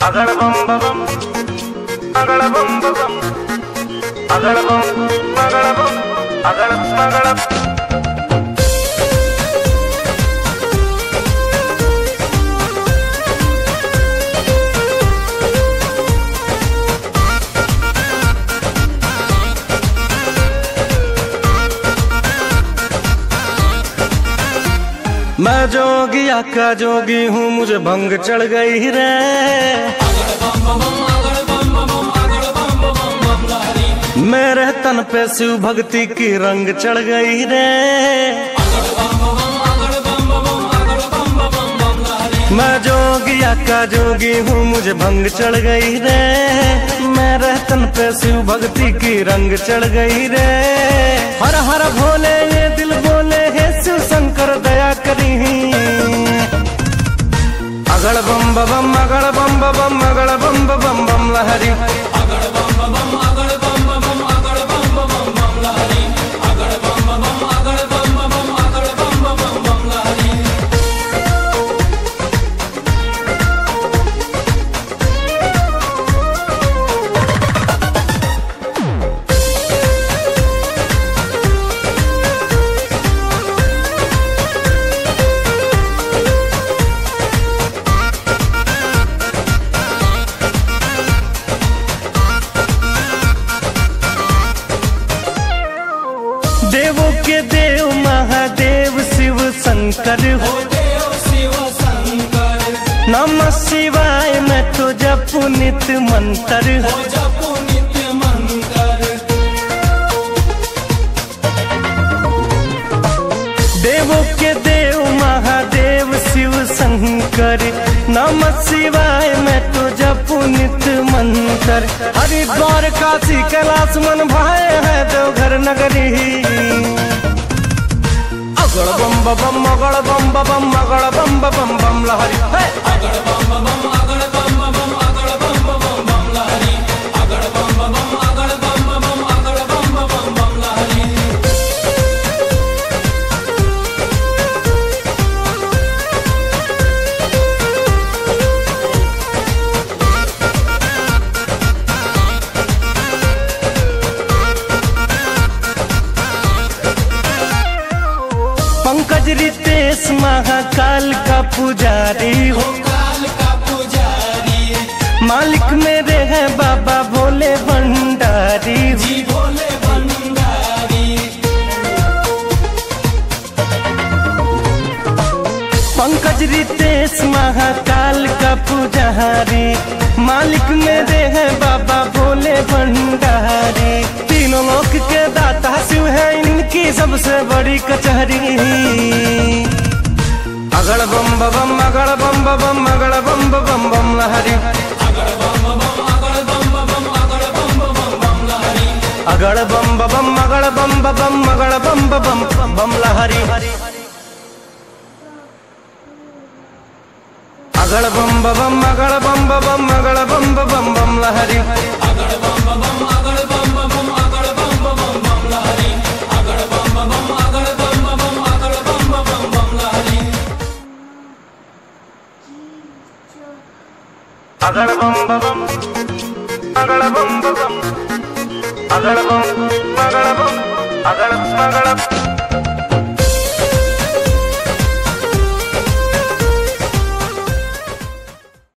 अगड़ बम बम अगड़ बम बम अगड़ बम अगड़ बम अगड़ अगड़ मैं जोगिया का जोगी हूँ, मुझे भंग चढ़ गई रे। मेरे तन पे शिव भक्ति की रंग चढ़ गई रे। मैं जोगिया का जोगी हूँ, मुझे भंग चढ़ गई रे। मेरे तन पे शिव भक्ति की रंग चढ़ गई रे। हर हर भोले ये दिल बोले, हे शिव शंकर दया करी। अगड़ बम बम अगड़ बम बम अगड़ बम बम बम लहरी। अगड़ बम बम अगड़ बम बम अगड़ बम बम बम लहरी। अगड़ बम बम अगड़ बम बम अगड़ बम बम बम लहरी। देवों के देव महादेव शिव शंकर हो, देव शिव शंकर। नमः शिवाय मैं तो जपू नित्य मंत्र हो, जपू नित्य मंत्र। देवों के देव महादेव शिव शंकर। नमः शिवाय मैं तो जपू नित्य मंत्र। हरिद्वार काशी कैलाश मन भाए है देवघर नगरी। अगड़ बम बम अगड़ बम बम अगड़ बम बम बम लहरी। अगड़ बम बम अगड़ बम बम अगड़ बम बम बम लहरी। अगड़ बम बम अगड़ बम बम अगड़ बम बम बम लहरी। पंकज रितेश महाकाल का पुजारी हो, काल का पुजारी। मालिक मेरे हैं बाबा भोले भंडारी जी, भोले भंडारी। पंकज रितेश महाकाल का पुजारी। मालिक मेरे हैं बाबा भोले भंडारी। तीनों लोक के दाता शिव है, इनकी सबसे बड़ी कचहरी। अगड़ बम बम अगड़ बम बम अगड़ बम बम बम लहरी। अगड़ बम बम अगड़ बम बम अगड़ बम बम बम लहरी। अगड़ बम बम अगड़ बम बम अगड़ बम बम बम लहरी। अगड़ बम बम अगड़ बम बम अगड़ बम बम लहरी। अगड़ बम बम अगड़ बम बम अगड़ बम बम लहरी। अगड़ बम बम अगड़ बम बम अगड़ बम बम लहरी। अगड़ बम बम अगड़ बम बम अगड़ बम अगड़ बम अगड़ अगड़